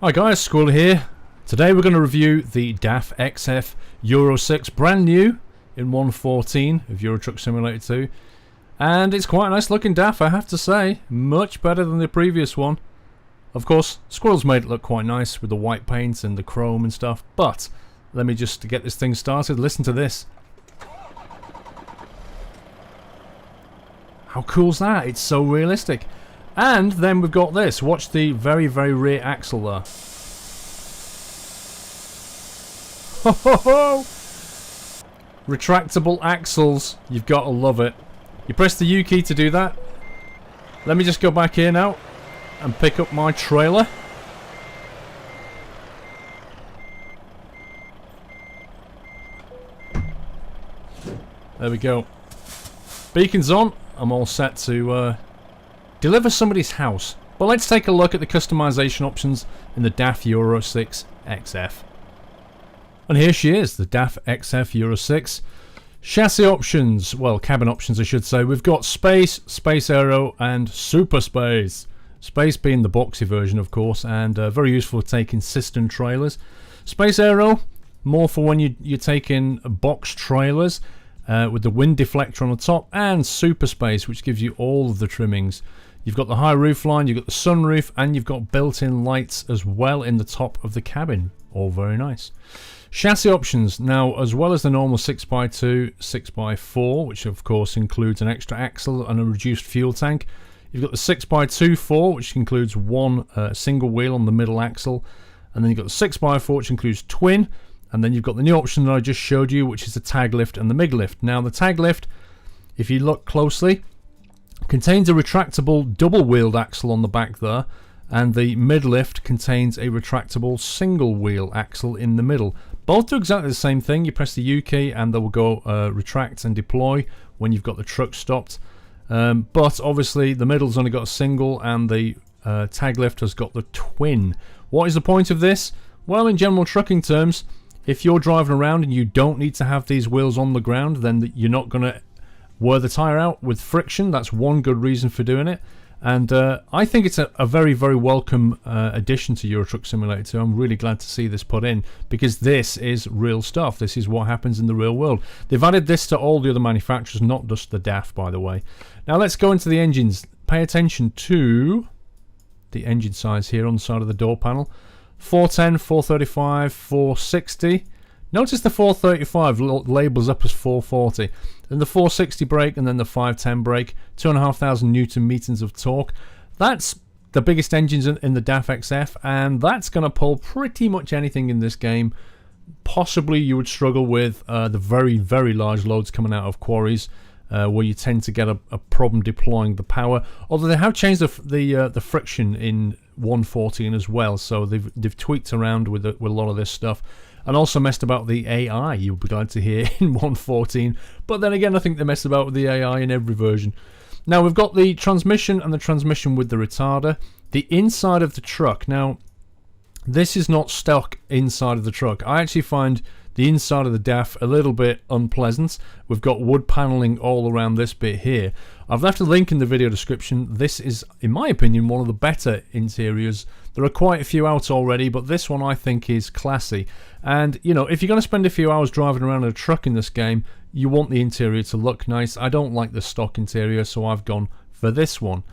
Hi guys, Squirrel here. Today we're going to review the DAF XF Euro 6, brand new in 1.14 of Euro Truck Simulator 2. And it's quite a nice looking DAF, I have to say. Much better than the previous one. Of course, Squirrel's made it look quite nice with the white paint and the chrome and stuff. But let me just get this thing started. Listen to this. How cool's that? It's so realistic. And then we've got this. Watch the very, very rear axle there. Ho ho ho! Retractable axles. You've got to love it. You press the U key to do that. Let me just go back here now and pick up my trailer. There we go. Beacon's on. I'm all set to deliver somebody's house. But let's take a look at the customization options in the DAF Euro 6 XF. And here she is, the DAF XF Euro 6. Chassis options, well, cabin options I should say. We've got Space, Space Aero and Super Space. Space being the boxy version of course, and very useful for taking cistern trailers. Space Aero, more for when you're taking box trailers with the wind deflector on the top. And Super Space, which gives you all of the trimmings. You've got the high roof line, you've got the sunroof, and you've got built-in lights as well in the top of the cabin. All very nice. Chassis options, now as well as the normal 6x2, 6x4, which of course includes an extra axle and a reduced fuel tank. You've got the 6x2-4, which includes one single wheel on the middle axle. And then you've got the 6x4, which includes twin. And then you've got the new option that I just showed you, which is the tag lift and the MIG lift. Now the tag lift, if you look closely, contains a retractable double-wheeled axle on the back there, and the mid-lift contains a retractable single-wheel axle in the middle. Both do exactly the same thing. You press the U key and they will go retract and deploy when you've got the truck stopped. But obviously the middle's only got a single and the tag lift has got the twin. What is the point of this? Well, in general trucking terms, if you're driving around and you don't need to have these wheels on the ground, then you're not going to wear the tyre out with friction. That's one good reason for doing it. And I think it's a very, very welcome addition to Euro Truck Simulator 2. I'm really glad to see this put in, because this is real stuff. This is what happens in the real world. They've added this to all the other manufacturers, not just the DAF, by the way. Now let's go into the engines. Pay attention to the engine size here on the side of the door panel. 410, 435, 460. Notice the 435 labels up as 440. Then the 460 brake and then the 510 brake. 2,500 Newton meters of torque. That's the biggest engines in the DAF XF, and that's going to pull pretty much anything in this game. Possibly you would struggle with the very, very large loads coming out of quarries, where you tend to get a problem deploying the power. Although they have changed the friction in 1.14 as well, so they've tweaked around with a lot of this stuff. And also messed about the AI, you'll be glad to hear, in 1.14. But then again, I think they messed about with the AI in every version. Now, we've got the transmission and the transmission with the retarder. The inside of the truck. Now, this is not stock inside of the truck. I actually find the inside of the DAF a little bit unpleasant. We've got wood paneling all around this bit here. I've left a link in the video description. This is, in my opinion, one of the better interiors. There are quite a few out already, but this one I think is classy. And, you know, if you're going to spend a few hours driving around in a truck in this game, you want the interior to look nice. I don't like the stock interior, so I've gone for this one.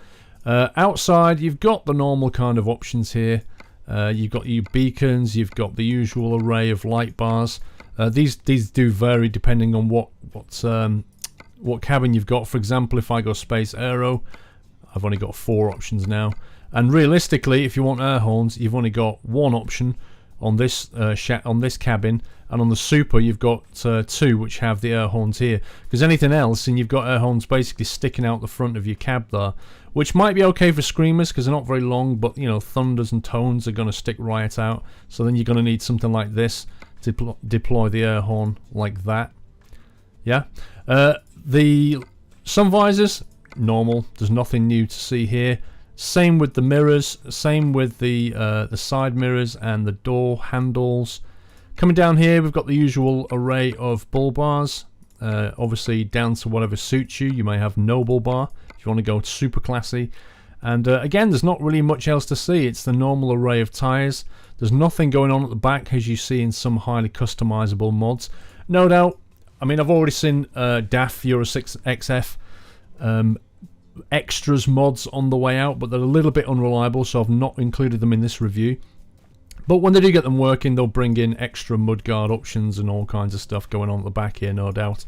Outside, you've got the normal kind of options here. You've got your beacons, you've got the usual array of light bars. These do vary depending on what cabin you've got. For example, if I go Space Aero, I've only got 4 options now. And realistically, if you want air horns, you've only got one option on this cabin, and on the Super you've got 2 which have the air horns here. Because anything else, and you've got air horns basically sticking out the front of your cab there, which might be okay for screamers because they're not very long, but you know, thunders and tones are going to stick right out. So then you're going to need something like this to deploy the air horn like that. Yeah. The sun visors, normal. There's nothing new to see here. Same with the mirrors, same with the side mirrors and the door handles. Coming down here, we've got the usual array of bull bars. Obviously, down to whatever suits you. You may have no bull bar if you want to go super classy. And again, there's not really much else to see. It's the normal array of tyres. There's nothing going on at the back as you see in some highly customizable mods. No doubt, I mean, I've already seen DAF Euro 6 XF extras mods on the way out, but they're a little bit unreliable, so I've not included them in this review. But when they do get them working, they'll bring in extra mudguard options and all kinds of stuff going on at the back here, no doubt.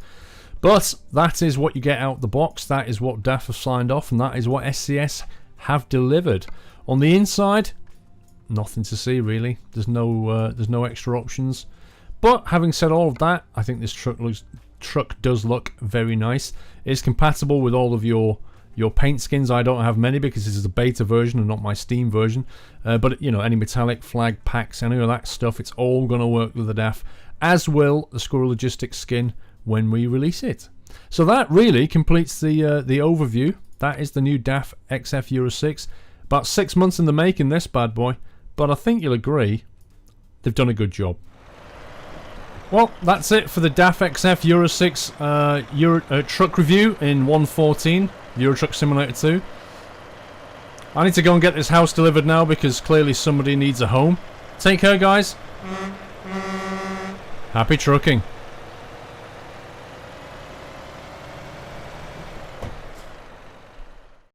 But that is what you get out the box. That is what DAF have signed off, and that is what SCS have delivered. On the inside, nothing to see really. There's no extra options. But having said all of that, I think this truck does look very nice. It's compatible with all of your paint skins. I don't have many because this is a beta version and not my Steam version. But you know, any metallic, flag, packs, any of that stuff, it's all going to work with the DAF, as will the Squirrel Logistics skin when we release it. So that really completes the overview. That is the new DAF XF Euro 6. About 6 months in the making, this bad boy. But I think you'll agree, they've done a good job. Well, that's it for the DAF XF Euro 6 truck review in 1.14, Euro Truck Simulator 2. I need to go and get this house delivered now because clearly somebody needs a home. Take care, guys. Happy trucking.